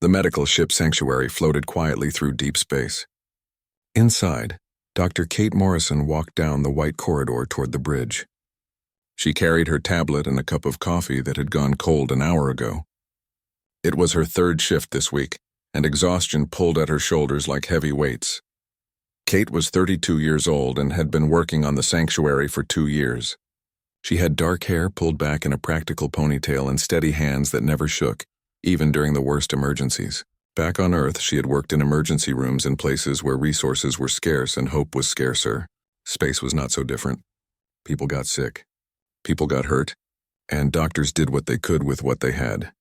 The medical ship Sanctuary floated quietly through deep space. Inside, Dr. Kate Morrison walked down the white corridor toward the bridge. She carried her tablet and a cup of coffee that had gone cold an hour ago. It was her third shift this week, and exhaustion pulled at her shoulders like heavy weights. Kate was 32 years old and had been working on the Sanctuary for 2 years. She had dark hair pulled back in a practical ponytail and steady hands that never shook, even during the worst emergencies. Back on Earth, she had worked in emergency rooms in places where resources were scarce and hope was scarcer. Space was not so different. People got sick. People got hurt, and doctors did what they could with what they had.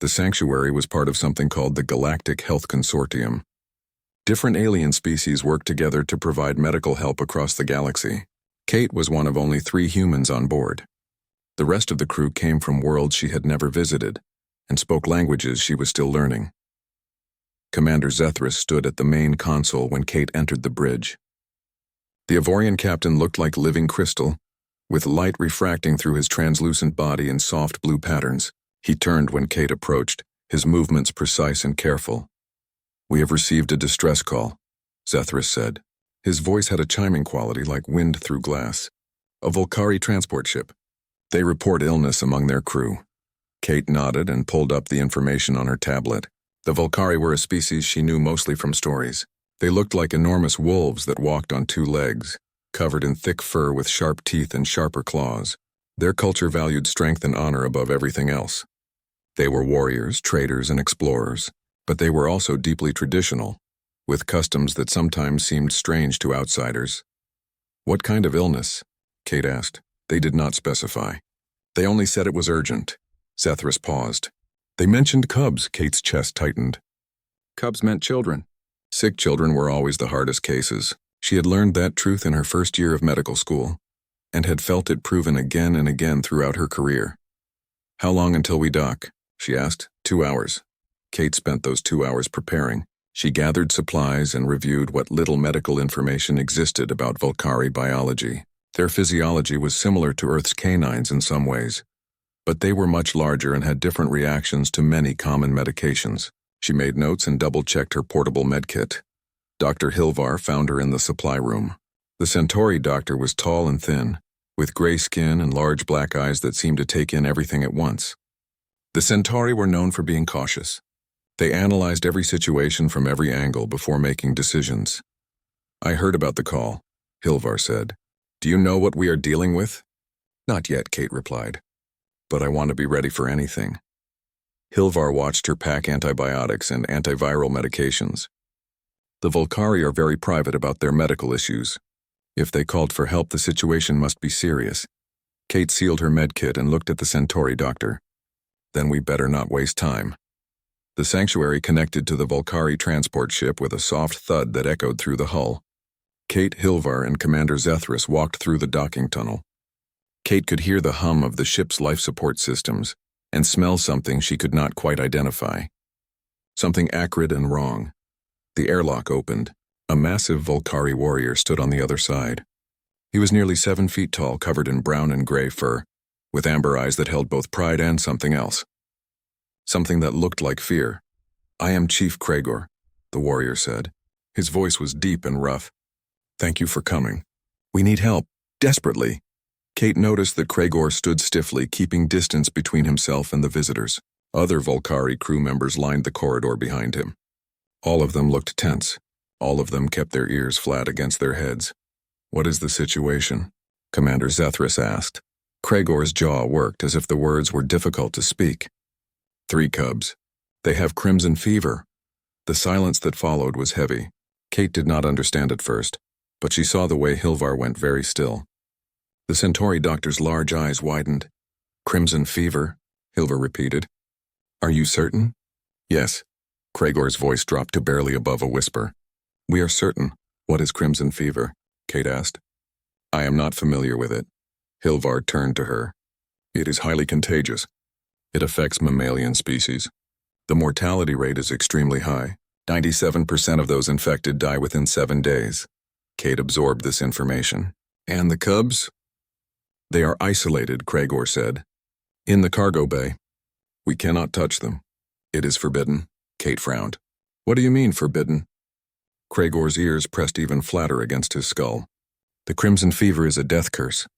The Sanctuary was part of something called the Galactic Health Consortium. Different alien species worked together to provide medical help across the galaxy. Kate was one of only 3 humans on board. The rest of the crew came from worlds she had never visited and spoke languages she was still learning. Commander Zethris stood at the main console when Kate entered the bridge. The Avorian captain looked like living crystal, with light refracting through his translucent body in soft blue patterns. He turned when Kate approached, his movements precise and careful. "We have received a distress call," Zethris said. His voice had a chiming quality like wind through glass. "A Volcari transport ship. They report illness among their crew." Kate nodded and pulled up the information on her tablet. The Volcari were a species she knew mostly from stories. They looked like enormous wolves that walked on 2 legs, covered in thick fur with sharp teeth and sharper claws. Their culture valued strength and honor above everything else. They were warriors, traders, and explorers, but they were also deeply traditional, with customs that sometimes seemed strange to outsiders. "What kind of illness?" Kate asked. They did not specify. They only said it was urgent. Zethris paused. "They mentioned cubs," Kate's chest tightened. Cubs meant children. Sick children were always the hardest cases. She had learned that truth in her first year of medical school, and had felt it proven again and again throughout her career. "How long until we dock?" she asked. 2 hours. Kate spent those 2 hours preparing. She gathered supplies and reviewed what little medical information existed about Volcari biology. Their physiology was similar to Earth's canines in some ways, but they were much larger and had different reactions to many common medications. She made notes and double-checked her portable medkit. Dr. Hilvar found her in the supply room. The Centauri doctor was tall and thin, with gray skin and large black eyes that seemed to take in everything at once. The Centauri were known for being cautious. They analyzed every situation from every angle before making decisions. "I heard about the call," Hilvar said. "Do you know what we are dealing with?" "Not yet," Kate replied. "But I want to be ready for anything." Hilvar watched her pack antibiotics and antiviral medications. The Volcari are very private about their medical issues. If they called for help, the situation must be serious. Kate sealed her medkit and looked at the Centauri doctor. "Then we better not waste time." The Sanctuary connected to the Volcari transport ship with a soft thud that echoed through the hull. Kate, Hilvar, and Commander Zethris walked through the docking tunnel. Kate could hear the hum of the ship's life support systems and smell something she could not quite identify. Something acrid and wrong. The airlock opened. A massive Volcari warrior stood on the other side. He was nearly 7 feet tall, covered in brown and gray fur, with amber eyes that held both pride and something else. Something that looked like fear. "I am Chief Kregor," the warrior said. His voice was deep and rough. "Thank you for coming. We need help, desperately." Kate noticed that Kregor stood stiffly, keeping distance between himself and the visitors. Other Volcari crew members lined the corridor behind him. All of them looked tense. All of them kept their ears flat against their heads. "What is the situation?" Commander Zethris asked. Kregor's jaw worked as if the words were difficult to speak. 3 cubs. They have crimson fever." The silence that followed was heavy. Kate did not understand at first, but she saw the way Hilvar went very still. The Centauri doctor's large eyes widened. "Crimson fever," Hilvar repeated. "Are you certain?" "Yes." Kregor's voice dropped to barely above a whisper. "We are certain." "What is crimson fever?" Kate asked. "I am not familiar with it." Hilvar turned to her. "It is highly contagious. It affects mammalian species. The mortality rate is extremely high. 97% of those infected die within 7 days." Kate absorbed this information. "And the cubs?" "They are isolated," Kregor said. "In the cargo bay. We cannot touch them. It is forbidden." Kate frowned. What do you mean, forbidden? Cragor's ears pressed even flatter against his skull. The crimson fever is a death curse.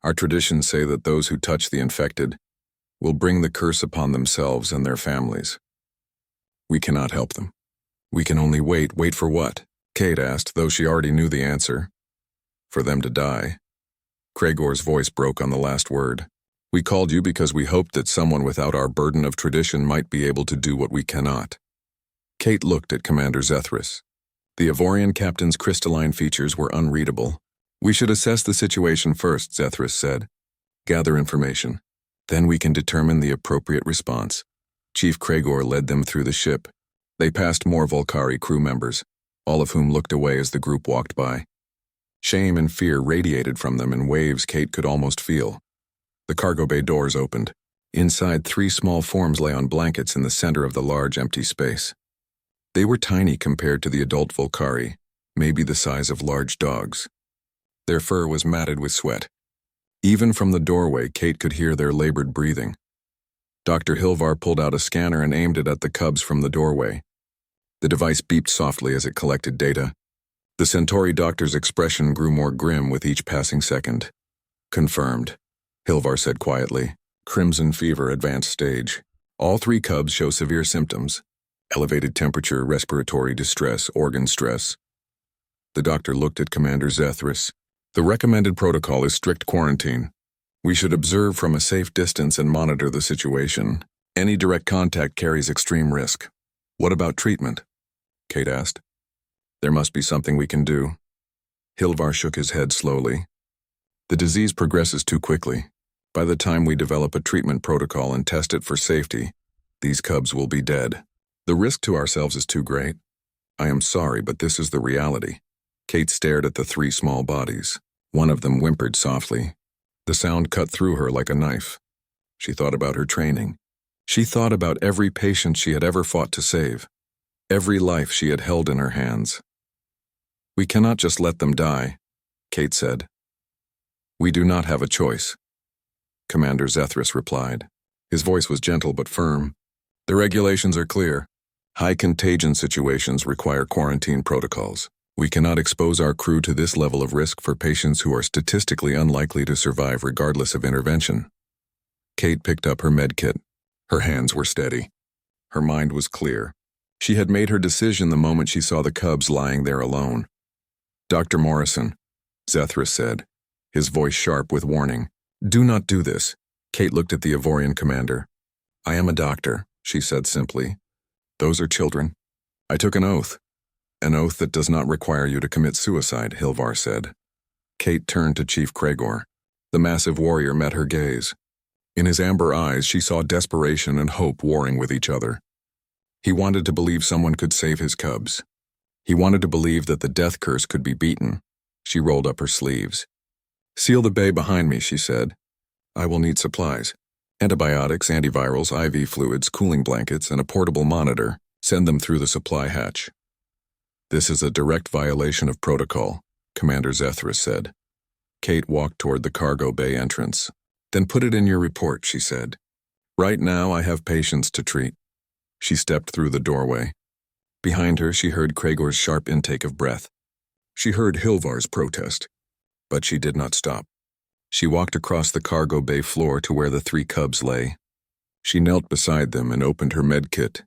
Our traditions say that those who touch the infected will bring the curse upon themselves and their families. We cannot help them. We can only wait. Wait for what? Kate asked, though she already knew the answer. For them to die. Cragor's voice broke on the last word. We called you because we hoped that someone without our burden of tradition might be able to do what we cannot. Kate looked at Commander Zethris. The Avorian captain's crystalline features were unreadable. We should assess the situation first, Zethris said. Gather information. Then we can determine the appropriate response. Chief Cragor led them through the ship. They passed more Volcari crew members, all of whom looked away as the group walked by. Shame and fear radiated from them in waves Kate could almost feel. The cargo bay doors opened. Inside, 3 small forms lay on blankets in the center of the large empty space. They were tiny compared to the adult Volcari, maybe the size of large dogs. Their fur was matted with sweat. Even from the doorway, Kate could hear their labored breathing. Dr. Hilvar pulled out a scanner and aimed it at the cubs from the doorway. The device beeped softly as it collected data. The Centauri doctor's expression grew more grim with each passing second. Confirmed, Hilvar said quietly. Crimson fever advanced stage. All 3 cubs show severe symptoms. Elevated temperature, respiratory distress, organ stress. The doctor looked at Commander Zethris. The recommended protocol is strict quarantine. We should observe from a safe distance and monitor the situation. Any direct contact carries extreme risk. What about treatment? Kate asked. There must be something we can do. Hilvar shook his head slowly. The disease progresses too quickly. By the time we develop a treatment protocol and test it for safety, these cubs will be dead. The risk to ourselves is too great. I am sorry, but this is the reality. Kate stared at the 3 small bodies. One of them whimpered softly. The sound cut through her like a knife. She thought about her training. She thought about every patient she had ever fought to save. Every life she had held in her hands. We cannot just let them die, Kate said. We do not have a choice. Commander Zethris replied. His voice was gentle but firm. The regulations are clear. High contagion situations require quarantine protocols. We cannot expose our crew to this level of risk for patients who are statistically unlikely to survive regardless of intervention. Kate picked up her medkit. Her hands were steady. Her mind was clear. She had made her decision the moment she saw the cubs lying there alone. Dr. Morrison, Zethris said, his voice sharp with warning. Do not do this. Kate looked at the Avorian commander. I am a doctor, she said simply. Those are children. I took an oath. An oath that does not require you to commit suicide, Hilvar said. Kate turned to Chief Cragor. The massive warrior met her gaze. In his amber eyes, she saw desperation and hope warring with each other. He wanted to believe someone could save his cubs. He wanted to believe that the death curse could be beaten. She rolled up her sleeves. Seal the bay behind me, she said. I will need supplies. Antibiotics, antivirals, IV fluids, cooling blankets, and a portable monitor. Send them through the supply hatch. This is a direct violation of protocol, Commander Zethris said. Kate walked toward the cargo bay entrance. Then put it in your report, she said. Right now I have patients to treat. She stepped through the doorway. Behind her, she heard Cragor's sharp intake of breath. She heard Hilvar's protest, but she did not stop. She walked across the cargo bay floor to where the 3 cubs lay. She knelt beside them and opened her medkit.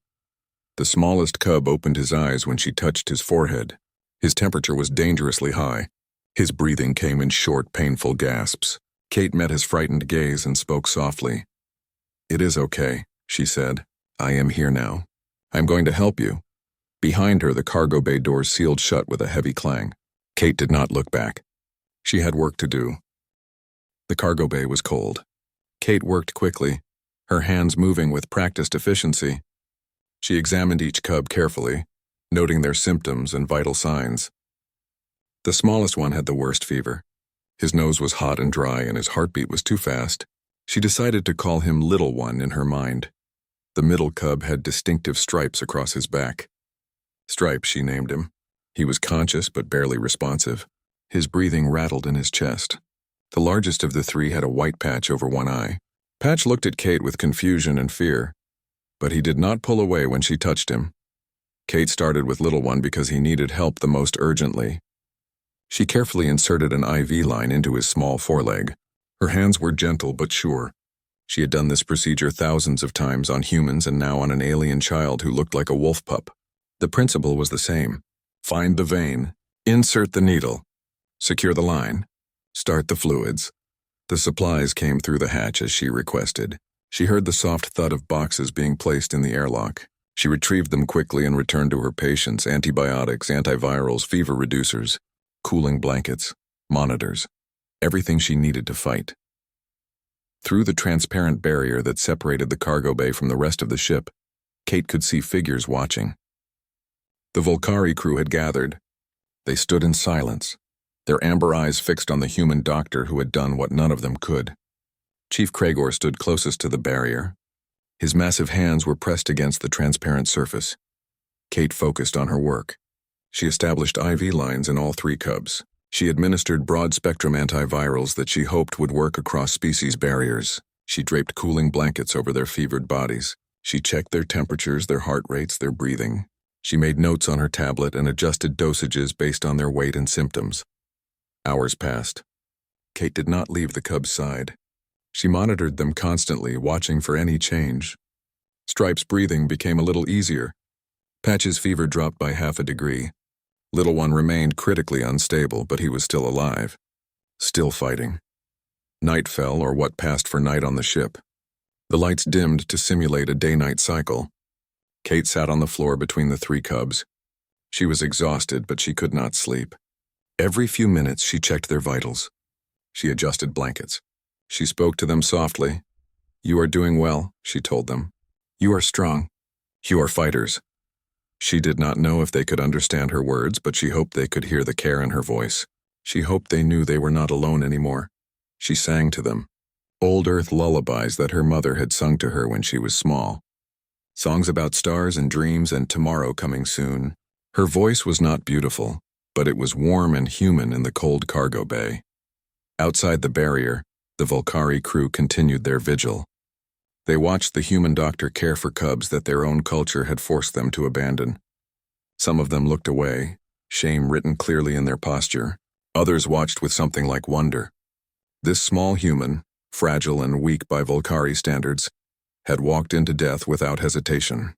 The smallest cub opened his eyes when she touched his forehead. His temperature was dangerously high. His breathing came in short, painful gasps. Kate met his frightened gaze and spoke softly. It is okay, she said. I am here now. I'm going to help you. Behind her, the cargo bay doors sealed shut with a heavy clang. Kate did not look back. She had work to do. The cargo bay was cold. Kate worked quickly, her hands moving with practiced efficiency. She examined each cub carefully, noting their symptoms and vital signs. The smallest one had the worst fever. His nose was hot and dry and his heartbeat was too fast. She decided to call him Little One in her mind. The middle cub had distinctive stripes across his back. Stripes, she named him. He was conscious but barely responsive. His breathing rattled in his chest. The largest of the 3 had a white patch over one eye. Patch looked at Kate with confusion and fear, but he did not pull away when she touched him. Kate started with little one because he needed help the most urgently. She carefully inserted an IV line into his small foreleg. Her hands were gentle but sure. She had done this procedure thousands of times on humans and now on an alien child who looked like a wolf pup. The principle was the same. Find the vein, insert the needle, secure the line, start the fluids. The supplies came through the hatch as she requested. She heard the soft thud of boxes being placed in the airlock. She retrieved them quickly and returned to her patients: antibiotics, antivirals, fever reducers, cooling blankets, monitors, everything she needed to fight. Through the transparent barrier that separated the cargo bay from the rest of the ship, Kate could see figures watching. The Volcari crew had gathered. They stood in silence, their amber eyes fixed on the human doctor who had done what none of them could. Chief Kragor stood closest to the barrier. His massive hands were pressed against the transparent surface. Kate focused on her work. She established IV lines in all 3 cubs. She administered broad-spectrum antivirals that she hoped would work across species barriers. She draped cooling blankets over their fevered bodies. She checked their temperatures, their heart rates, their breathing. She made notes on her tablet and adjusted dosages based on their weight and symptoms. Hours passed. Kate did not leave the cubs' side. She monitored them constantly, watching for any change. Stripe's breathing became a little easier. Patch's fever dropped by half a degree. Little one remained critically unstable, but he was still alive. Still fighting. Night fell, or what passed for night on the ship. The lights dimmed to simulate a day-night cycle. Kate sat on the floor between the 3 cubs. She was exhausted, but she could not sleep. Every few minutes she checked their vitals. She adjusted blankets. She spoke to them softly. "You are doing well," she told them. "You are strong. You are fighters." She did not know if they could understand her words, but she hoped they could hear the care in her voice. She hoped they knew they were not alone anymore. She sang to them. Old Earth lullabies that her mother had sung to her when she was small. Songs about stars and dreams and tomorrow coming soon. Her voice was not beautiful, but it was warm and human in the cold cargo bay. Outside the barrier, the Volcari crew continued their vigil. They watched the human doctor care for cubs that their own culture had forced them to abandon. Some of them looked away, shame written clearly in their posture. Others watched with something like wonder. This small human, fragile and weak by Volcari standards, had walked into death without hesitation.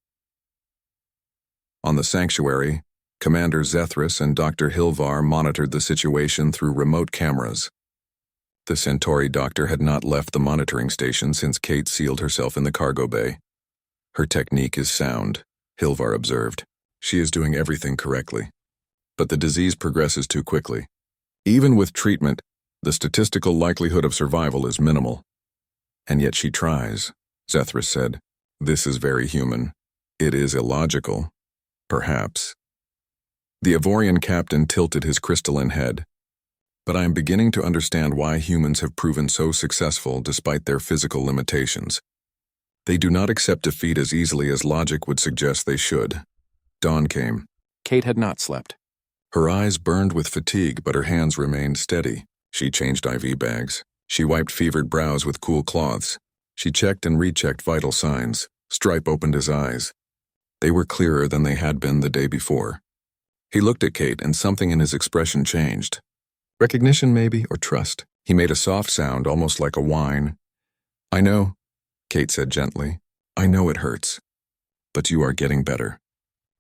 On the sanctuary, Commander Zethris and Dr. Hilvar monitored the situation through remote cameras. The Centauri doctor had not left the monitoring station since Kate sealed herself in the cargo bay. "Her technique is sound," Hilvar observed. "She is doing everything correctly. But the disease progresses too quickly. Even with treatment, the statistical likelihood of survival is minimal." "And yet she tries," Zethris said. "This is very human. It is illogical. Perhaps." The Avorian captain tilted his crystalline head. "But I am beginning to understand why humans have proven so successful despite their physical limitations. They do not accept defeat as easily as logic would suggest they should." Dawn came. Kate had not slept. Her eyes burned with fatigue, but her hands remained steady. She changed IV bags. She wiped fevered brows with cool cloths. She checked and rechecked vital signs. Stripe opened his eyes. They were clearer than they had been the day before. He looked at Kate, and something in his expression changed. Recognition, maybe, or trust. He made a soft sound, almost like a whine. "I know," Kate said gently. "I know it hurts. But you are getting better."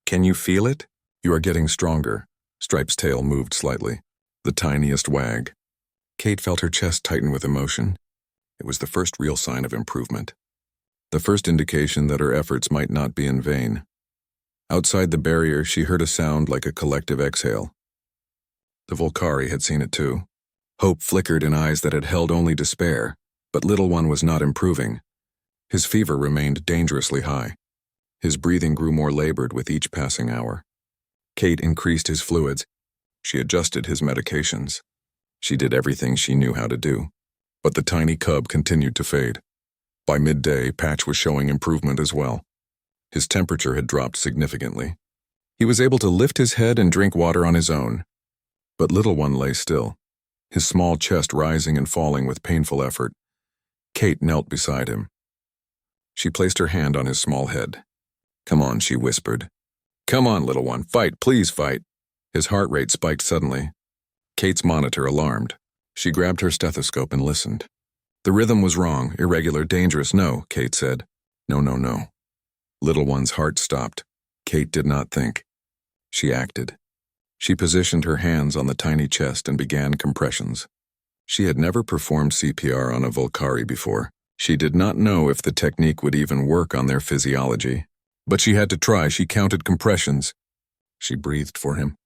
"Can you feel it?" "You are getting stronger." Stripe's tail moved slightly. The tiniest wag. Kate felt her chest tighten with emotion. It was the first real sign of improvement. The first indication that her efforts might not be in vain. Outside the barrier, she heard a sound like a collective exhale. The Volcari had seen it too. Hope flickered in eyes that had held only despair, but little one was not improving. His fever remained dangerously high. His breathing grew more labored with each passing hour. Kate increased his fluids. She adjusted his medications. She did everything she knew how to do. But the tiny cub continued to fade. By midday, Patch was showing improvement as well. His temperature had dropped significantly. He was able to lift his head and drink water on his own. But little one lay still, his small chest rising and falling with painful effort. Kate knelt beside him. She placed her hand on his small head. "Come on," she whispered. Come on, little one, fight, please fight. His heart rate spiked suddenly. Kate's monitor alarmed. She grabbed her stethoscope and listened. The rhythm was wrong, irregular, dangerous. No, Kate said. No, no, no. Little one's heart stopped. Kate did not think. She acted. She positioned her hands on the tiny chest and began compressions. She had never performed CPR on a Volcari before. She did not know if the technique would even work on their physiology. But she had to try. She counted compressions. She breathed for him.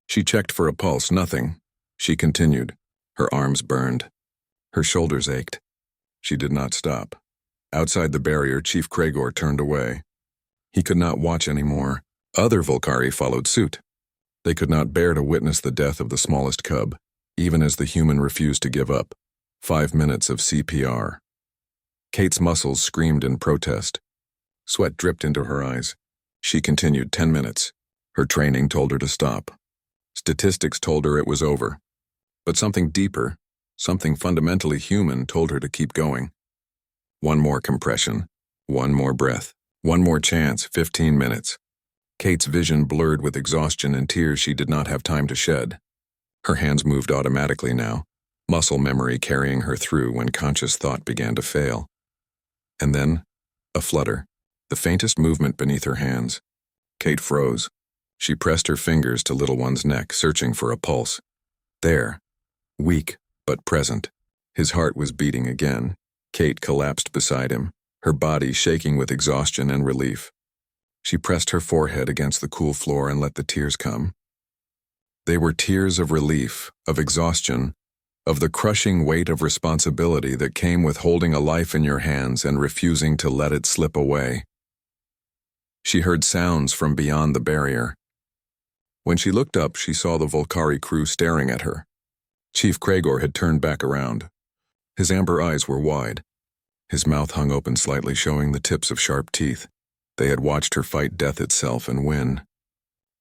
She checked for a pulse. Nothing. She continued. Her arms burned. Her shoulders ached. She did not stop. Outside the barrier, Chief Kragor turned away. He could not watch anymore. Other Volcari followed suit. They could not bear to witness the death of the smallest cub, even as the human refused to give up. 5 minutes of CPR. Kate's muscles screamed in protest. Sweat dripped into her eyes. She continued. 10 minutes. Her training told her to stop. Statistics told her it was over. But something deeper, something fundamentally human, told her to keep going. One more compression. One more breath. One more chance. 15 minutes. Kate's vision blurred with exhaustion and tears she did not have time to shed. Her hands moved automatically now, muscle memory carrying her through when conscious thought began to fail. And then, a flutter, the faintest movement beneath her hands. Kate froze. She pressed her fingers to little one's neck, searching for a pulse. There, weak but present. His heart was beating again. Kate collapsed beside him, her body shaking with exhaustion and relief. She pressed her forehead against the cool floor and let the tears come. They were tears of relief, of exhaustion, of the crushing weight of responsibility that came with holding a life in your hands and refusing to let it slip away. She heard sounds from beyond the barrier. When she looked up, she saw the Volcari crew staring at her. Chief Kragor had turned back around. His amber eyes were wide. His mouth hung open slightly, showing the tips of sharp teeth. They had watched her fight death itself and win.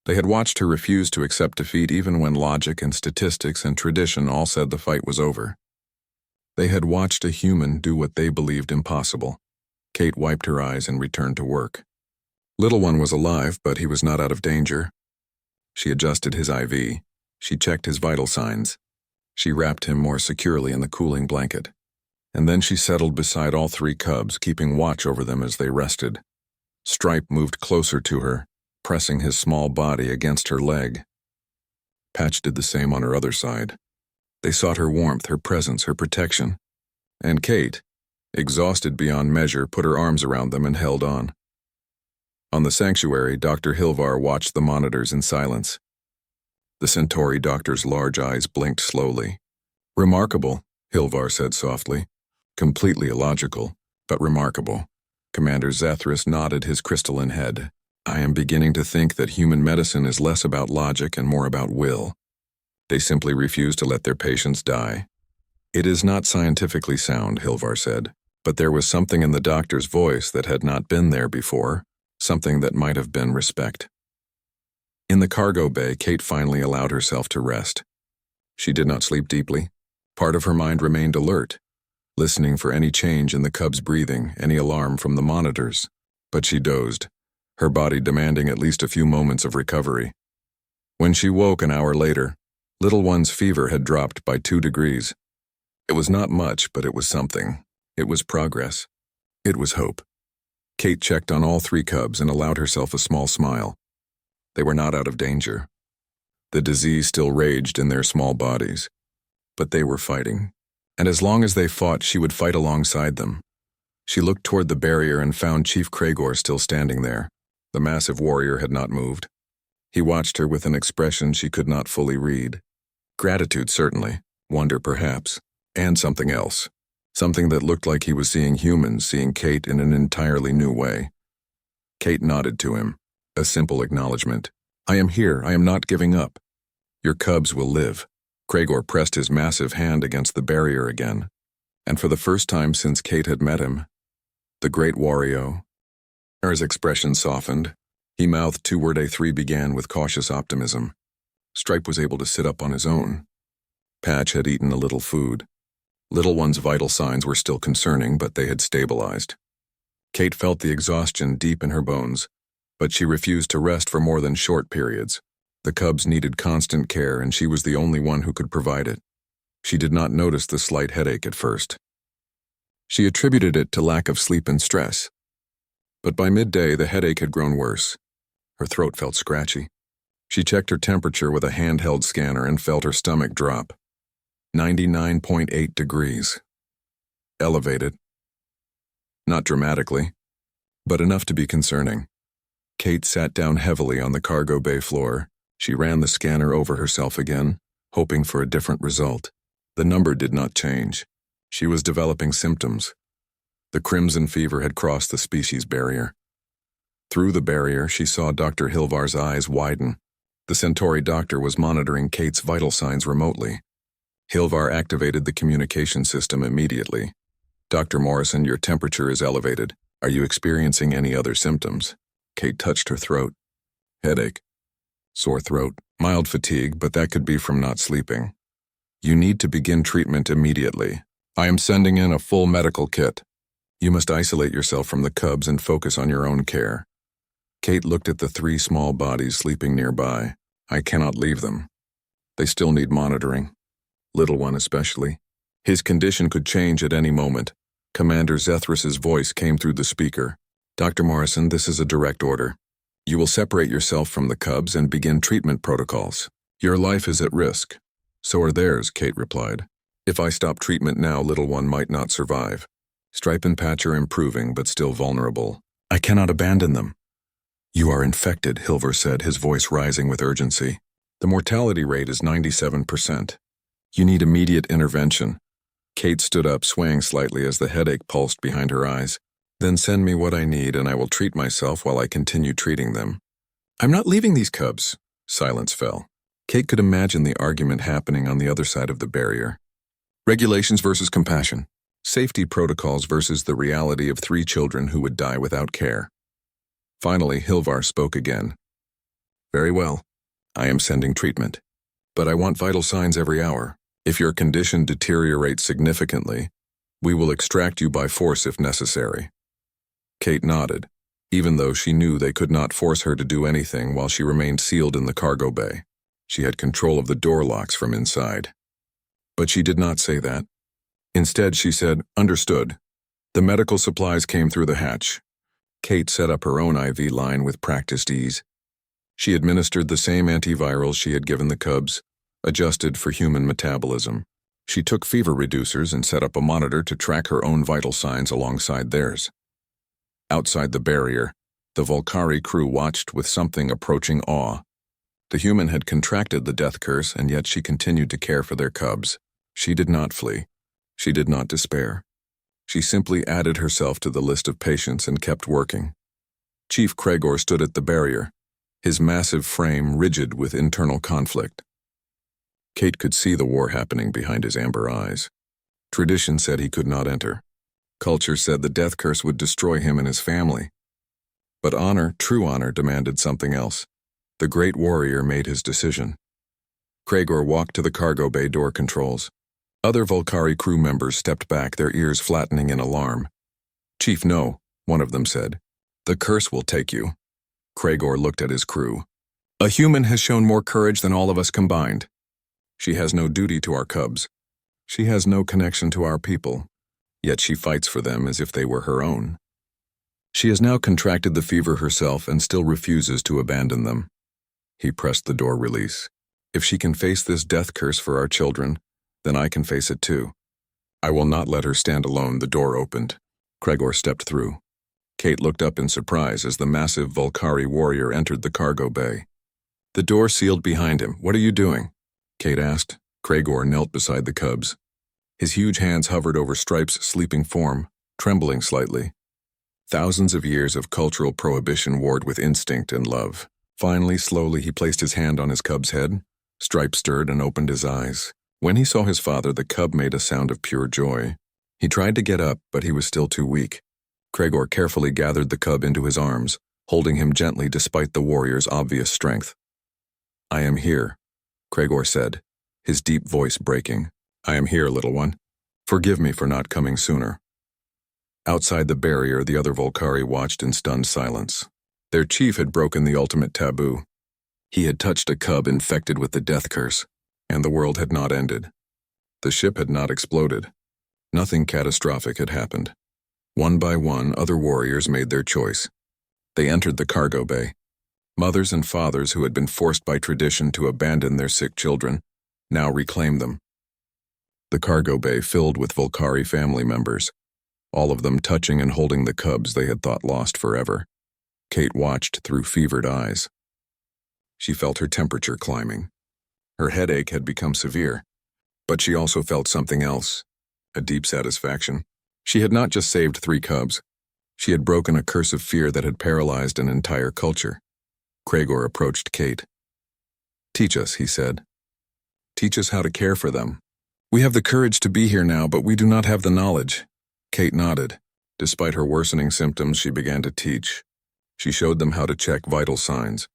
They had watched her refuse to accept defeat even when logic and statistics and tradition all said the fight was over. They had watched a human do what they believed impossible. Kate wiped her eyes and returned to work. Little one was alive, but he was not out of danger. She adjusted his IV. She checked his vital signs. She wrapped him more securely in the cooling blanket. And then she settled beside all 3 cubs, keeping watch over them as they rested. Stripe moved closer to her, pressing his small body against her leg. Patch did the same on her other side. They sought her warmth, her presence, her protection. And Kate, exhausted beyond measure, put her arms around them and held on. On the sanctuary, Dr. Hilvar watched the monitors in silence. The Centauri doctor's large eyes blinked slowly. Remarkable, Hilvar said softly. Completely illogical, but remarkable. Commander Zethris nodded his crystalline head. I am beginning to think that human medicine is less about logic and more about will. They simply refuse to let their patients die. It is not scientifically sound, Hilvar said, but there was something in the doctor's voice that had not been there before, something that might have been respect. In the cargo bay, Kate finally allowed herself to rest. She did not sleep deeply. Part of her mind remained alert, listening for any change in the cub's breathing, any alarm from the monitors. But she dozed, her body demanding at least a few moments of recovery. When she woke an hour later, little one's fever had dropped by 2 degrees. It was not much, but it was something. It was progress. It was hope. Kate checked on all 3 cubs and allowed herself a small smile. They were not out of danger. The disease still raged in their small bodies. But they were fighting. And as long as they fought, she would fight alongside them. She looked toward the barrier and found Chief Kragor still standing there. The massive warrior had not moved. He watched her with an expression she could not fully read. Gratitude, certainly. Wonder, perhaps. And something else. Something that looked like he was seeing humans, seeing Kate in an entirely new way. Kate nodded to him. A simple acknowledgement. I am here. I am not giving up. Your cubs will live. Kragor pressed his massive hand against the barrier again. And for the first time since Kate had met him, the great Wario. His expression softened. He mouthed 2 word A3 began with cautious optimism. Stripe was able to sit up on his own. Patch had eaten a little food. Little one's vital signs were still concerning, but they had stabilized. Kate felt the exhaustion deep in her bones, But she refused to rest for more than short periods. The cubs needed constant care, and she was the only one who could provide it. She did not notice the slight headache at first. She attributed it to lack of sleep and stress. But by midday, the headache had grown worse. Her throat felt scratchy. She checked her temperature with a handheld scanner and felt her stomach drop. 99.8 degrees. Elevated. Not dramatically, but enough to be concerning. Kate sat down heavily on the cargo bay floor. She ran the scanner over herself again, hoping for a different result. The number did not change. She was developing symptoms. The crimson fever had crossed the species barrier. Through the barrier, she saw Dr. Hilvar's eyes widen. The Centauri doctor was monitoring Kate's vital signs remotely. Hilvar activated the communication system immediately. Dr. Morrison, your temperature is elevated. Are you experiencing any other symptoms? Kate touched her throat. Headache. Sore throat. Mild fatigue, but that could be from not sleeping. You need to begin treatment immediately. I am sending in a full medical kit. You must isolate yourself from the cubs and focus on your own care. Kate looked at the 3 small bodies sleeping nearby. I cannot leave them. They still need monitoring. Little one especially. His condition could change at any moment. Commander Zethris's voice came through the speaker. Dr. Morrison, this is a direct order. You will separate yourself from the cubs and begin treatment protocols. Your life is at risk. So are theirs, Kate replied. If I stop treatment now, little one might not survive. Stripe and Patch are improving, but still vulnerable. I cannot abandon them. You are infected, Hilvar said, his voice rising with urgency. The mortality rate is 97%. You need immediate intervention. Kate stood up, swaying slightly as the headache pulsed behind her eyes. Then send me what I need, and I will treat myself while I continue treating them. I'm not leaving these cubs. Silence fell. Kate could imagine the argument happening on the other side of the barrier. Regulations versus compassion. Safety protocols versus the reality of 3 children who would die without care. Finally, Hilvar spoke again. Very well. I am sending treatment. But I want vital signs every hour. If your condition deteriorates significantly, we will extract you by force if necessary. Kate nodded, even though she knew they could not force her to do anything while she remained sealed in the cargo bay. She had control of the door locks from inside. But she did not say that. Instead, she said, understood. The medical supplies came through the hatch. Kate set up her own IV line with practiced ease. She administered the same antivirals she had given the cubs, adjusted for human metabolism. She took fever reducers and set up a monitor to track her own vital signs alongside theirs. Outside the barrier, the Volcari crew watched with something approaching awe. The human had contracted the death curse, and yet she continued to care for their cubs. She did not flee. She did not despair. She simply added herself to the list of patients and kept working. Chief Kregor stood at the barrier, his massive frame rigid with internal conflict. Kate could see the war happening behind his amber eyes. Tradition said he could not enter. Culture said the death curse would destroy him and his family. But honor, true honor, demanded something else. The great warrior made his decision. Kregor walked to the cargo bay door controls. Other Volcari crew members stepped back, their ears flattening in alarm. Chief, no, one of them said. The curse will take you. Kregor looked at his crew. A human has shown more courage than all of us combined. She has no duty to our cubs. She has no connection to our people, yet she fights for them as if they were her own. She has now contracted the fever herself and still refuses to abandon them. He pressed the door release. If she can face this death curse for our children, then I can face it too. I will not let her stand alone. The door opened. Kregor stepped through. Kate looked up in surprise as the massive Volcari warrior entered the cargo bay. The door sealed behind him. What are you doing? Kate asked. Kregor knelt beside the cubs. His huge hands hovered over Stripe's sleeping form, trembling slightly. Thousands of years of cultural prohibition warred with instinct and love. Finally, slowly, he placed his hand on his cub's head. Stripe stirred and opened his eyes. When he saw his father, the cub made a sound of pure joy. He tried to get up, but he was still too weak. Kregor carefully gathered the cub into his arms, holding him gently despite the warrior's obvious strength. I am here, Kregor said, his deep voice breaking. I am here, little one. Forgive me for not coming sooner. Outside the barrier, the other Volcari watched in stunned silence. Their chief had broken the ultimate taboo. He had touched a cub infected with the death curse, and the world had not ended. The ship had not exploded. Nothing catastrophic had happened. One by one, other warriors made their choice. They entered the cargo bay. Mothers and fathers who had been forced by tradition to abandon their sick children now reclaimed them. The cargo bay filled with Volcari family members, all of them touching and holding the cubs they had thought lost forever. Kate watched through fevered eyes. She felt her temperature climbing. Her headache had become severe, but she also felt something else, a deep satisfaction. She had not just saved 3 cubs. She had broken a curse of fear that had paralyzed an entire culture. Cragor approached Kate. "Teach us," he said. "Teach us how to care for them. We have the courage to be here now, but we do not have the knowledge." Kate nodded. Despite her worsening symptoms, she began to teach. She showed them how to check vital signs,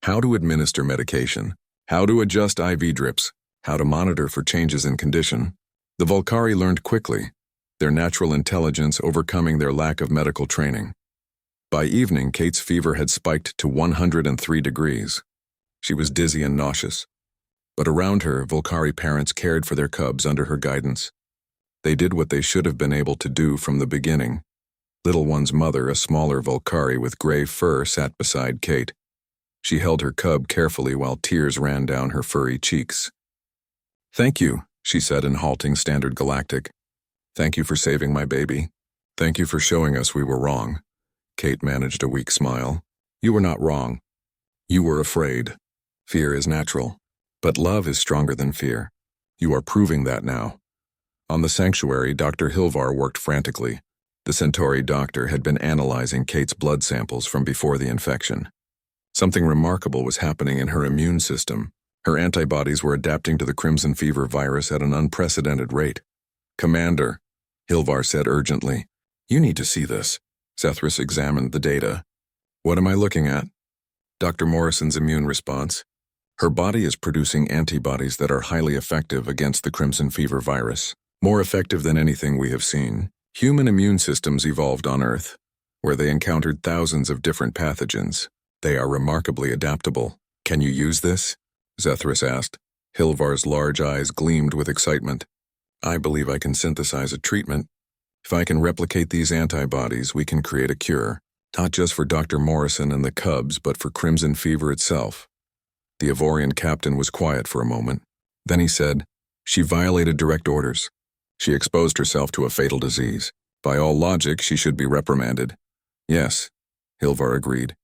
how to administer medication, how to adjust IV drips, how to monitor for changes in condition. The Volcari learned quickly, their natural intelligence overcoming their lack of medical training. By evening, Kate's fever had spiked to 103 degrees. She was dizzy and nauseous. But around her, Volcari parents cared for their cubs under her guidance. They did what they should have been able to do from the beginning. Little one's mother, a smaller Volcari with gray fur, sat beside Kate. She held her cub carefully while tears ran down her furry cheeks. "Thank you," she said in halting standard Galactic. "Thank you for saving my baby. Thank you for showing us we were wrong." Kate managed a weak smile. "You were not wrong. You were afraid. Fear is natural. But love is stronger than fear. You are proving that now." On the sanctuary, Dr. Hilvar worked frantically. The Centauri doctor had been analyzing Kate's blood samples from before the infection. Something remarkable was happening in her immune system. Her antibodies were adapting to the Crimson Fever virus at an unprecedented rate. "Commander," Hilvar said urgently, "you need to see this." Zethris examined the data. "What am I looking at?" Dr. Morrison's immune response. "Her body is producing antibodies that are highly effective against the Crimson Fever virus. More effective than anything we have seen. Human immune systems evolved on Earth, where they encountered thousands of different pathogens. They are remarkably adaptable. Can you use this?" Zethris asked. Hilvar's large eyes gleamed with excitement. "I believe I can synthesize a treatment. If I can replicate these antibodies, we can create a cure, not just for Dr. Morrison and the cubs, but for Crimson Fever itself." The Avorian captain was quiet for a moment. Then he said, "She violated direct orders. She exposed herself to a fatal disease. By all logic, she should be reprimanded." "Yes," Hilvar agreed.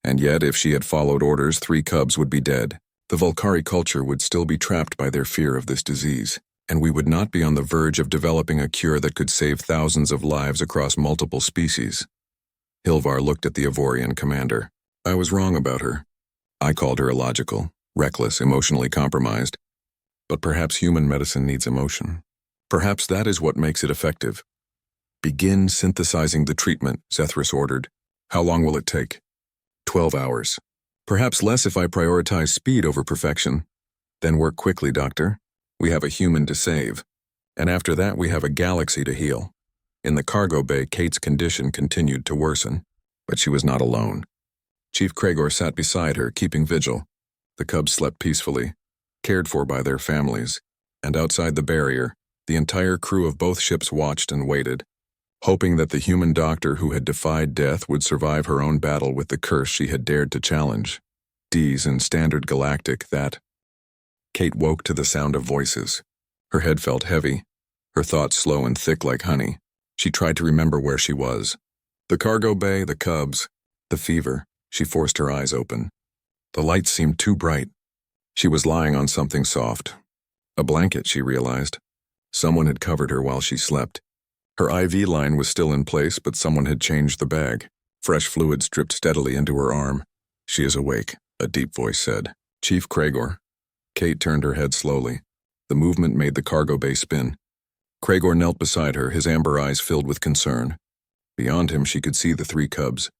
"And yet, if she had followed orders, 3 cubs would be dead. The Volcari culture would still be trapped by their fear of this disease, and we would not be on the verge of developing a cure that could save thousands of lives across multiple species." Hilvar looked at the Avorian commander. "I was wrong about her. I called her illogical, reckless, emotionally compromised. But perhaps human medicine needs emotion. Perhaps that is what makes it effective." "Begin synthesizing the treatment," Zethris ordered. "How long will it take?" 12 hours. Perhaps less if I prioritize speed over perfection. Then work quickly, Doctor. We have a human to save. And after that, we have a galaxy to heal." In the cargo bay, Kate's condition continued to worsen, but she was not alone. Chief Cragor sat beside her, keeping vigil. The cubs slept peacefully, cared for by their families, and outside the barrier, the entire crew of both ships watched and waited, hoping that the human doctor who had defied death would survive her own battle with the curse she had dared to challenge. D's in Standard Galactic, that. Kate woke to the sound of voices. Her head felt heavy, her thoughts slow and thick like honey. She tried to remember where she was. The cargo bay, the cubs, the fever. She forced her eyes open. The lights seemed too bright. She was lying on something soft. A blanket, she realized. Someone had covered her while she slept. Her IV line was still in place, but someone had changed the bag. Fresh fluids dripped steadily into her arm. "She is awake," a deep voice said. "Chief Cragor." Kate turned her head slowly. The movement made the cargo bay spin. Cragor knelt beside her, his amber eyes filled with concern. Beyond him, she could see the 3 cubs.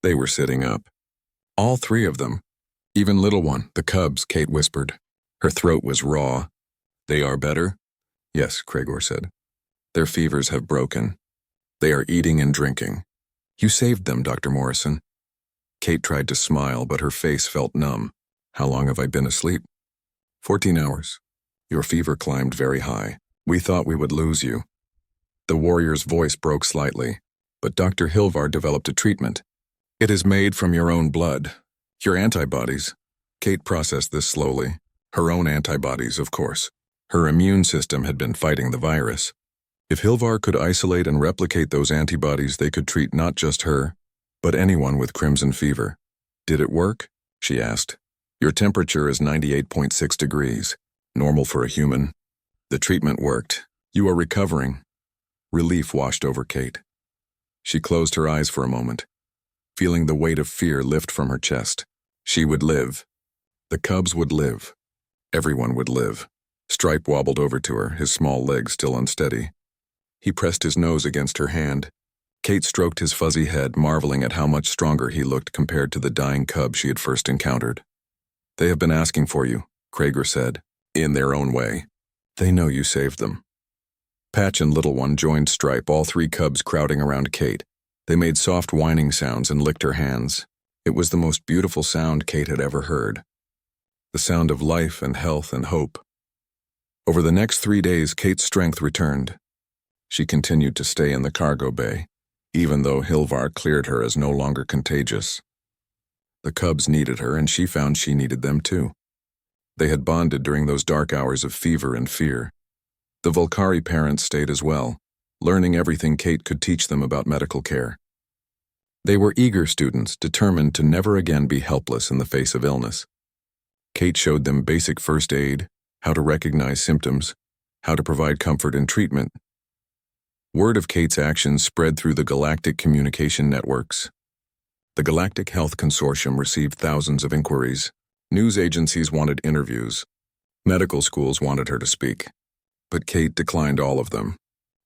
They were sitting up. All 3 of them. "Even little one, the cubs," Kate whispered. Her throat was raw. "They are better?" "Yes," Cragor said. "Their fevers have broken. They are eating and drinking. You saved them, Dr. Morrison." Kate tried to smile, but her face felt numb. How long have I been asleep? 14 hours. Your fever climbed very high. We thought we would lose you. The warrior's voice broke slightly, but Dr. Hilvar developed a treatment. It is made from your own blood. Your antibodies. Kate processed this slowly. Her own antibodies, of course. Her immune system had been fighting the virus. If Hilvar could isolate and replicate those antibodies, they could treat not just her, but anyone with crimson fever. Did it work? She asked. Your temperature is 98.6 degrees, normal for a human. The treatment worked. You are recovering. Relief washed over Kate. She closed her eyes for a moment, feeling the weight of fear lift from her chest. She would live. The cubs would live. Everyone would live. Stripe wobbled over to her, his small legs still unsteady. He pressed his nose against her hand. Kate stroked his fuzzy head, marveling at how much stronger he looked compared to the dying cub she had first encountered. They have been asking for you, Krager said, in their own way. They know you saved them. Patch and Little One joined Stripe, all three cubs crowding around Kate. They made soft whining sounds and licked her hands. It was the most beautiful sound Kate had ever heard. The sound of life and health and hope. Over the next 3 days, Kate's strength returned. She continued to stay in the cargo bay, even though Hilvar cleared her as no longer contagious. The cubs needed her, and she found she needed them too. They had bonded during those dark hours of fever and fear. The Volcari parents stayed as well, learning everything Kate could teach them about medical care. They were eager students, determined to never again be helpless in the face of illness. Kate showed them basic first aid, how to recognize symptoms, how to provide comfort and treatment. Word of Kate's actions spread through the galactic communication networks. The Galactic Health Consortium received thousands of inquiries. News agencies wanted interviews. Medical schools wanted her to speak. But Kate declined all of them.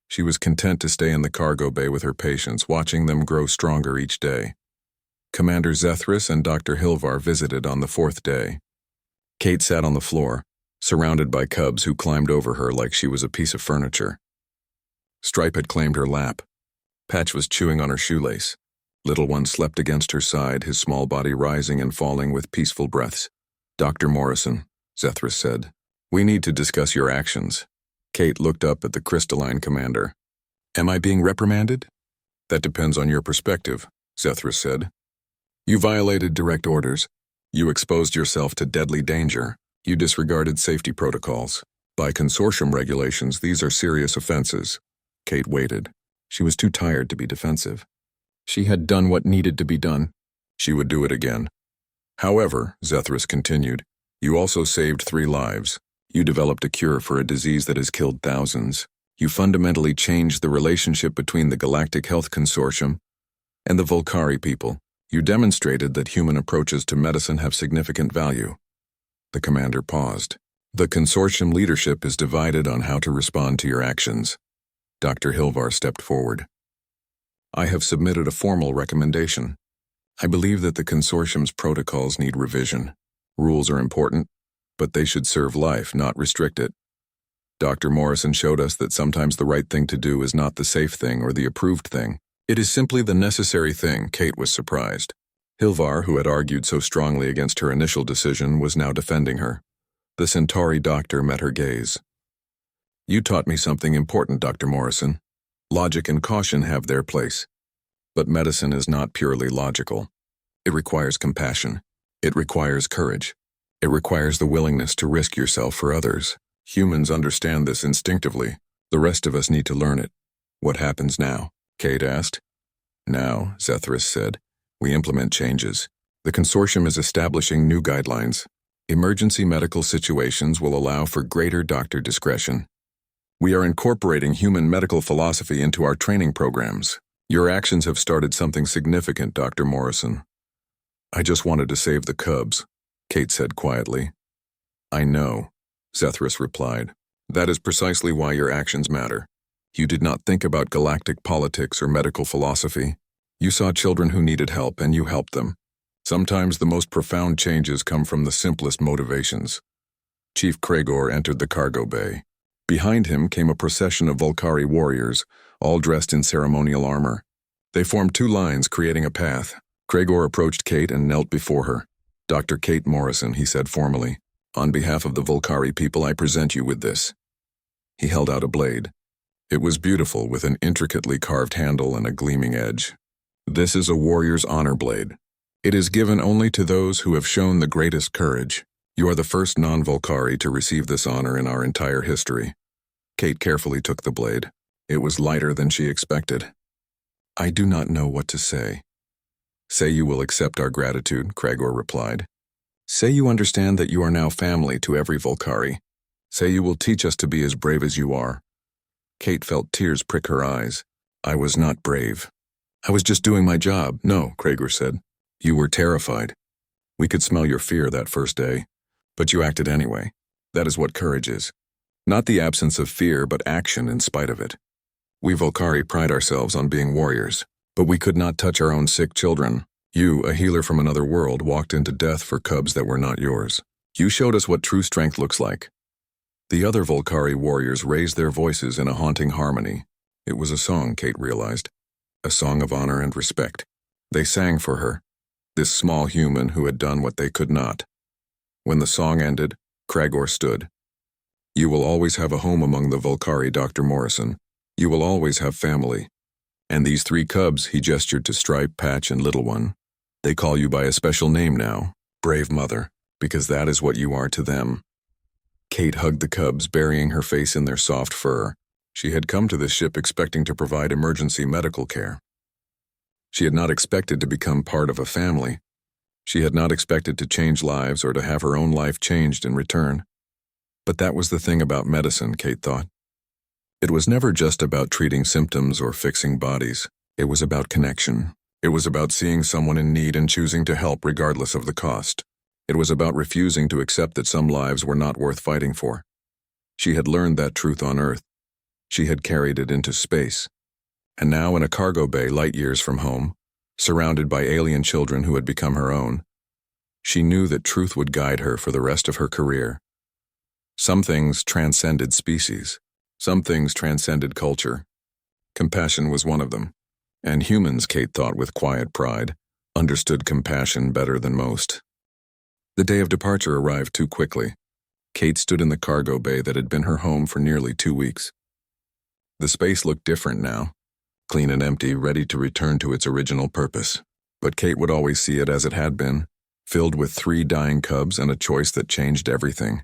She was content to stay in the cargo bay with her patients, watching them grow stronger each day. Commander Zethris and Dr. Hilvar visited on the 4th day. Kate sat on the floor, surrounded by cubs who climbed over her like she was a piece of furniture. Stripe had claimed her lap. Patch was chewing on her shoelace. Little One slept against her side, his small body rising and falling with peaceful breaths. Dr. Morrison, Zethris said, we need to discuss your actions. Kate looked up at the crystalline commander. Am I being reprimanded? That depends on your perspective, Zethris said. You violated direct orders. You exposed yourself to deadly danger. You disregarded safety protocols. By consortium regulations, these are serious offenses. Kate waited. She was too tired to be defensive. She had done what needed to be done. She would do it again. However, Zethris continued, you also saved 3 lives. You developed a cure for a disease that has killed thousands. You fundamentally changed the relationship between the Galactic Health Consortium and the Volcari people. You demonstrated that human approaches to medicine have significant value. The commander paused. The consortium leadership is divided on how to respond to your actions. Dr. Hilvar stepped forward. I have submitted a formal recommendation. I believe that the consortium's protocols need revision. Rules are important, but they should serve life, not restrict it. Dr. Morrison showed us that sometimes the right thing to do is not the safe thing or the approved thing. It is simply the necessary thing. Kate was surprised. Hilvar, who had argued so strongly against her initial decision, was now defending her. The Centauri doctor met her gaze. You taught me something important, Dr. Morrison. Logic and caution have their place. But medicine is not purely logical. It requires compassion. It requires courage. It requires the willingness to risk yourself for others. Humans understand this instinctively. The rest of us need to learn it. What happens now? Kate asked. Now, Zethris said, we implement changes. The consortium is establishing new guidelines. Emergency medical situations will allow for greater doctor discretion. We are incorporating human medical philosophy into our training programs. Your actions have started something significant, Dr. Morrison. I just wanted to save the cubs, Kate said quietly. I know, Zethris replied. That is precisely why your actions matter. You did not think about galactic politics or medical philosophy. You saw children who needed help, and you helped them. Sometimes the most profound changes come from the simplest motivations. Chief Kragor entered the cargo bay. Behind him came a procession of Volcari warriors, all dressed in ceremonial armor. They formed 2 lines, creating a path. Cragor approached Kate and knelt before her. "Dr. Kate Morrison," he said formally. "On behalf of the Volcari people, I present you with this." He held out a blade. It was beautiful, with an intricately carved handle and a gleaming edge. "This is a warrior's honor blade. It is given only to those who have shown the greatest courage. You are the first non-Volcari to receive this honor in our entire history." Kate carefully took the blade. It was lighter than she expected. "I do not know what to say." "Say you will accept our gratitude," Cragor replied. "Say you understand that you are now family to every Volcari. Say you will teach us to be as brave as you are." Kate felt tears prick her eyes. "I was not brave. I was just doing my job." "No," Cragor said. "You were terrified. We could smell your fear that first day. But you acted anyway. That is what courage is. Not the absence of fear, but action in spite of it. We Volcari pride ourselves on being warriors, but we could not touch our own sick children. You, a healer from another world, walked into death for cubs that were not yours. You showed us what true strength looks like." The other Volcari warriors raised their voices in a haunting harmony. It was a song, Kate realized. A song of honor and respect. They sang for her, this small human who had done what they could not. When the song ended, Cragor stood. "You will always have a home among the Volcari, Dr. Morrison. You will always have family. And these 3 cubs," he gestured to Stripe, Patch, and Little One, "they call you by a special name now, Brave Mother, because that is what you are to them." Kate hugged the cubs, burying her face in their soft fur. She had come to this ship expecting to provide emergency medical care. She had not expected to become part of a family. She had not expected to change lives or to have her own life changed in return. But that was the thing about medicine, Kate thought. It was never just about treating symptoms or fixing bodies. It was about connection. It was about seeing someone in need and choosing to help regardless of the cost. It was about refusing to accept that some lives were not worth fighting for. She had learned that truth on Earth. She had carried it into space. And now in a cargo bay light years from home, surrounded by alien children who had become her own, she knew that truth would guide her for the rest of her career. Some things transcended species. Some things transcended culture. Compassion was one of them. And humans, Kate thought with quiet pride, understood compassion better than most. The day of departure arrived too quickly. Kate stood in the cargo bay that had been her home for nearly 2 weeks. The space looked different now, clean and empty, ready to return to its original purpose. But Kate would always see it as it had been, filled with 3 dying cubs and a choice that changed everything.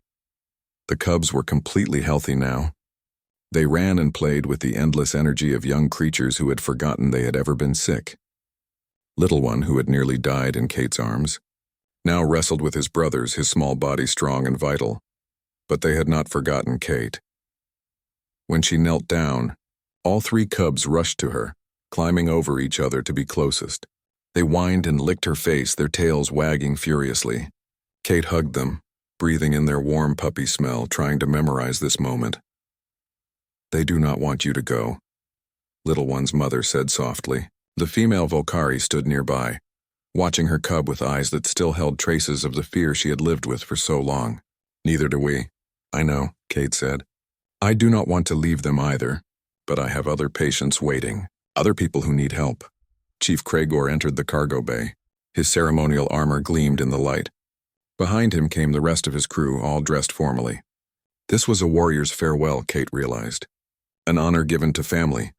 The cubs were completely healthy now. They ran and played with the endless energy of young creatures who had forgotten they had ever been sick. Little One, who had nearly died in Kate's arms, now wrestled with his brothers, his small body strong and vital. But they had not forgotten Kate. When she knelt down, all 3 cubs rushed to her, climbing over each other to be closest. They whined and licked her face, their tails wagging furiously. Kate hugged them, breathing in their warm puppy smell, trying to memorize this moment. "They do not want you to go," Little One's mother said softly. The female Volcari stood nearby, watching her cub with eyes that still held traces of the fear she had lived with for so long. "Neither do we." "I know," Kate said. "I do not want to leave them either, but I have other patients waiting, other people who need help." Chief Cragor entered the cargo bay. His ceremonial armor gleamed in the light. Behind him came the rest of his crew, all dressed formally. This was a warrior's farewell, Kate realized. An honor given to family.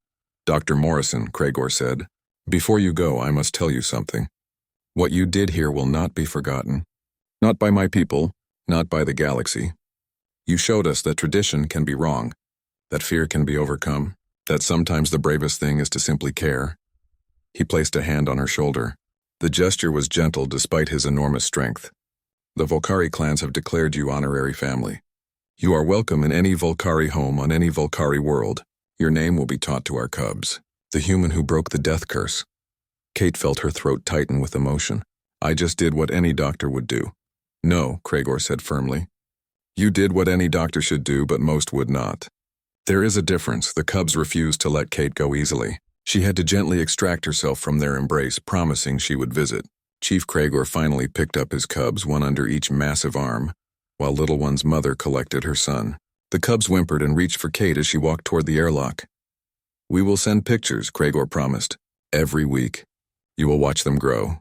"Dr. Morrison," Cragor said, "before you go, I must tell you something. What you did here will not be forgotten. Not by my people, not by the galaxy. You showed us that tradition can be wrong, that fear can be overcome, that sometimes the bravest thing is to simply care." He placed a hand on her shoulder. The gesture was gentle despite his enormous strength. "The Volcari clans have declared you honorary family. You are welcome in any Volcari home on any Volcari world. Your name will be taught to our cubs. The human who broke the death curse." Kate felt her throat tighten with emotion. "I just did what any doctor would do." "No," Cragor said firmly. "You did what any doctor should do, but most would not. There is a difference." The cubs refused to let Kate go easily. She had to gently extract herself from their embrace, promising she would visit. Chief Cragor finally picked up his cubs, one under each massive arm, while Little One's mother collected her son. The cubs whimpered and reached for Kate as she walked toward the airlock. "We will send pictures," Cragor promised. "Every week. You will watch them grow.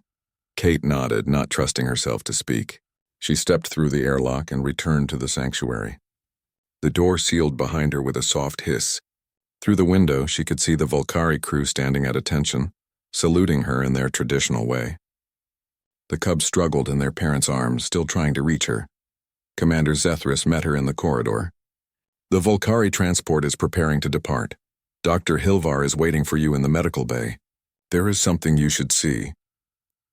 Kate nodded, not trusting herself to speak. She stepped through the airlock and returned to the sanctuary. The door sealed behind her with a soft hiss. Through the window, she could see the Volcari crew standing at attention, saluting her in their traditional way. The cubs struggled in their parents' arms, still trying to reach her. Commander Zethris met her in the corridor. The Volcari transport is preparing to depart. Dr. Hilvar is waiting for you in the medical bay. There is something you should see.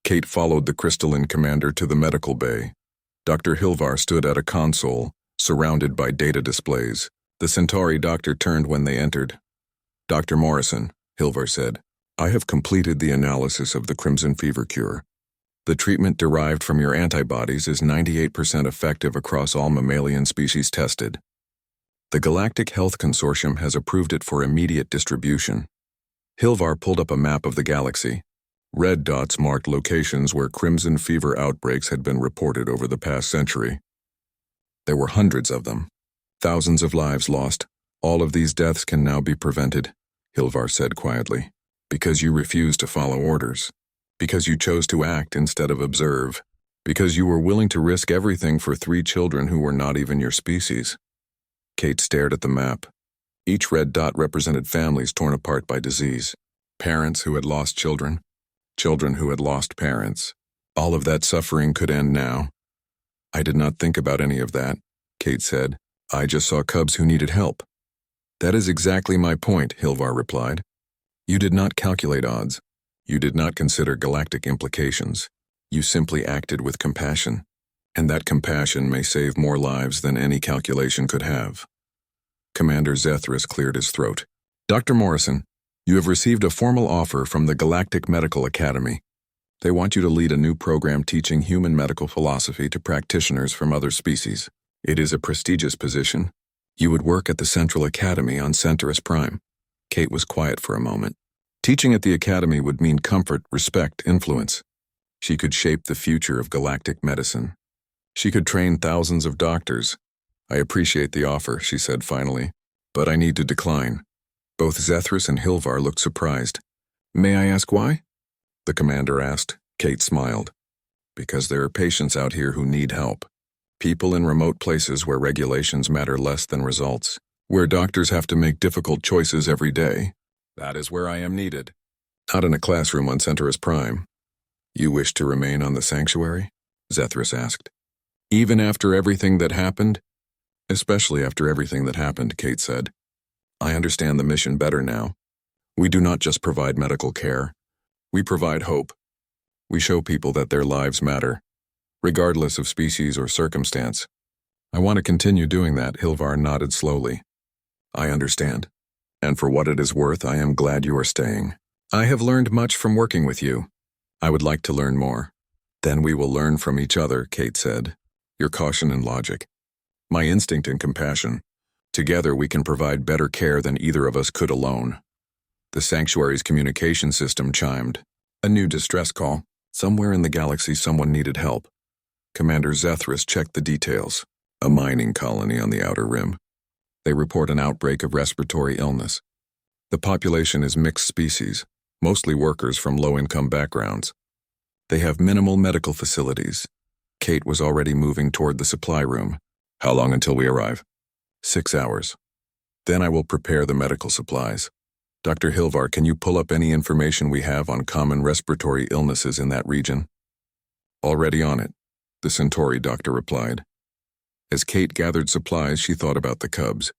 Kate followed the crystalline commander to the medical bay. Dr. Hilvar stood at a console, surrounded by data displays. The Centauri doctor turned when they entered. Dr. Morrison, Hilvar said, I have completed the analysis of the Crimson Fever cure. The treatment derived from your antibodies is 98% effective across all mammalian species tested. The Galactic Health Consortium has approved it for immediate distribution. Hilvar pulled up a map of the galaxy. Red dots marked locations where crimson fever outbreaks had been reported over the past century. There were hundreds of them. Thousands of lives lost. All of these deaths can now be prevented, Hilvar said quietly, because you refused to follow orders, because you chose to act instead of observe, because you were willing to risk everything for 3 children who were not even your species. Kate stared at the map. Each red dot represented families torn apart by disease, parents who had lost children, children who had lost parents. All of that suffering could end now. I did not think about any of that, Kate said. I just saw cubs who needed help. That is exactly my point, Hilvar replied. You did not calculate odds. You did not consider galactic implications. You simply acted with compassion. And that compassion may save more lives than any calculation could have. Commander Zethris cleared his throat. Dr. Morrison, you have received a formal offer from the Galactic Medical Academy. They want you to lead a new program teaching human medical philosophy to practitioners from other species. It is a prestigious position. You would work at the Central Academy on Centaurus Prime. Kate was quiet for a moment. Teaching at the Academy would mean comfort, respect, influence. She could shape the future of galactic medicine. She could train thousands of doctors. I appreciate the offer, she said finally, but I need to decline. Both Zethris and Hilvar looked surprised. May I ask why? The commander asked. Kate smiled. Because there are patients out here who need help. People in remote places where regulations matter less than results, where doctors have to make difficult choices every day. That is where I am needed. Not in a classroom on Centaurus Prime. You wish to remain on the sanctuary? Zethris asked. Even after everything that happened? Especially after everything that happened, Kate said. I understand the mission better now. We do not just provide medical care. We provide hope. We show people that their lives matter, regardless of species or circumstance. I want to continue doing that, Hilvar nodded slowly. I understand. And for what it is worth, I am glad you are staying. I have learned much from working with you. I would like to learn more. Then we will learn from each other, Kate said. Your caution and logic. My instinct and compassion. Together we can provide better care than either of us could alone. The sanctuary's communication system chimed. A new distress call. Somewhere in the galaxy someone needed help. Commander Zethris checked the details. A mining colony on the outer rim. They report an outbreak of respiratory illness. The population is mixed species, mostly workers from low-income backgrounds. They have minimal medical facilities. Kate was already moving toward the supply room. How long until we arrive? 6 hours. Then I will prepare the medical supplies. Dr. Hilvar, can you pull up any information we have on common respiratory illnesses in that region? Already on it, the Centauri doctor replied. As Kate gathered supplies, she thought about the cubs.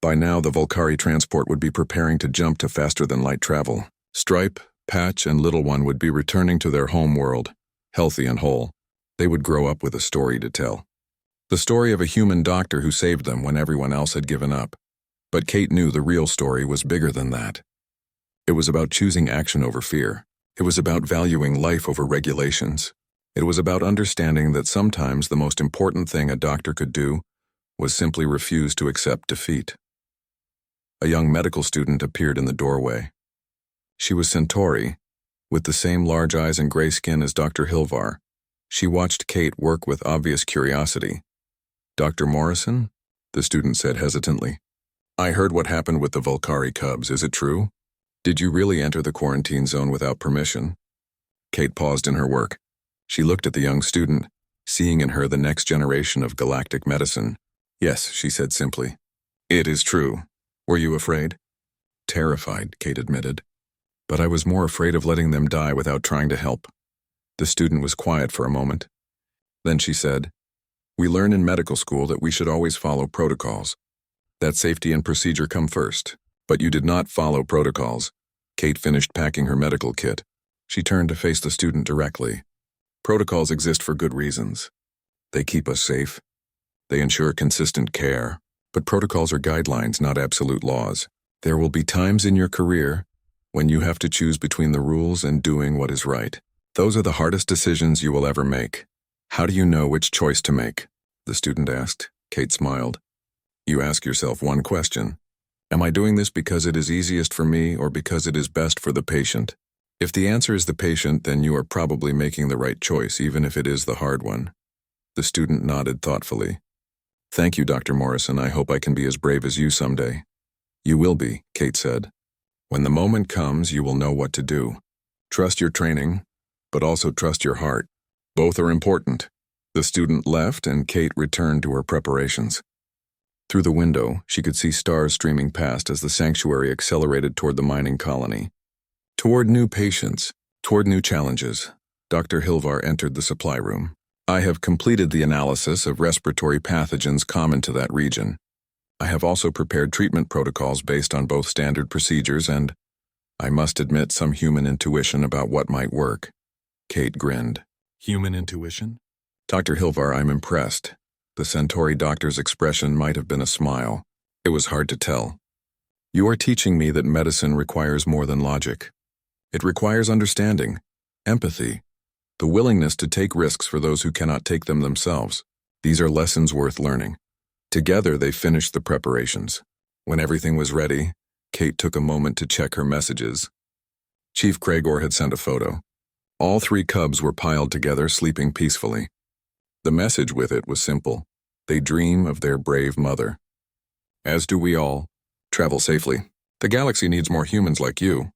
By now, the Volcari transport would be preparing to jump to faster-than-light travel. Stripe, Patch, and Little One would be returning to their home world, healthy and whole. They would grow up with a story to tell. The story of a human doctor who saved them when everyone else had given up. But Kate knew the real story was bigger than that. It was about choosing action over fear. It was about valuing life over regulations. It was about understanding that sometimes the most important thing a doctor could do was simply refuse to accept defeat. A young medical student appeared in the doorway. She was Centauri, with the same large eyes and gray skin as Dr. Hilvar. She watched Kate work with obvious curiosity. Dr. Morrison? The student said hesitantly. I heard what happened with the Volcari cubs. Is it true? Did you really enter the quarantine zone without permission? Kate paused in her work. She looked at the young student, seeing in her the next generation of galactic medicine. "Yes," she said simply. "It is true. Were you afraid?" "Terrified," Kate admitted. "But I was more afraid of letting them die without trying to help." The student was quiet for a moment. Then she said, "We learn in medical school that we should always follow protocols. That safety and procedure come first. But you did not follow protocols." Kate finished packing her medical kit. She turned to face the student directly. "Protocols exist for good reasons. They keep us safe. They ensure consistent care. But protocols are guidelines, not absolute laws. There will be times in your career when you have to choose between the rules and doing what is right. Those are the hardest decisions you will ever make. How do you know which choice to make?" the student asked. Kate smiled. "You ask yourself one question. Am I doing this because it is easiest for me or because it is best for the patient? If the answer is the patient, then you are probably making the right choice, even if it is the hard one." The student nodded thoughtfully. "Thank you, Dr. Morrison. I hope I can be as brave as you someday." "You will be," Kate said. "When the moment comes, you will know what to do. Trust your training, but also trust your heart. Both are important." The student left, and Kate returned to her preparations. Through the window, she could see stars streaming past as the sanctuary accelerated toward the mining colony. Toward new patients, toward new challenges, Dr. Hilvar entered the supply room. "I have completed the analysis of respiratory pathogens common to that region. I have also prepared treatment protocols based on both standard procedures and, I must admit, some human intuition about what might work." Kate grinned. "Human intuition?" "Dr. Hilvar, I'm impressed." The Centauri doctor's expression might have been a smile. It was hard to tell. "You are teaching me that medicine requires more than logic. It requires understanding, empathy, the willingness to take risks for those who cannot take them themselves. These are lessons worth learning." Together, they finished the preparations. When everything was ready, Kate took a moment to check her messages. Chief Kragor had sent a photo. All 3 cubs were piled together, sleeping peacefully. The message with it was simple. They dream of their brave mother. "As do we all. Travel safely. The galaxy needs more humans like you."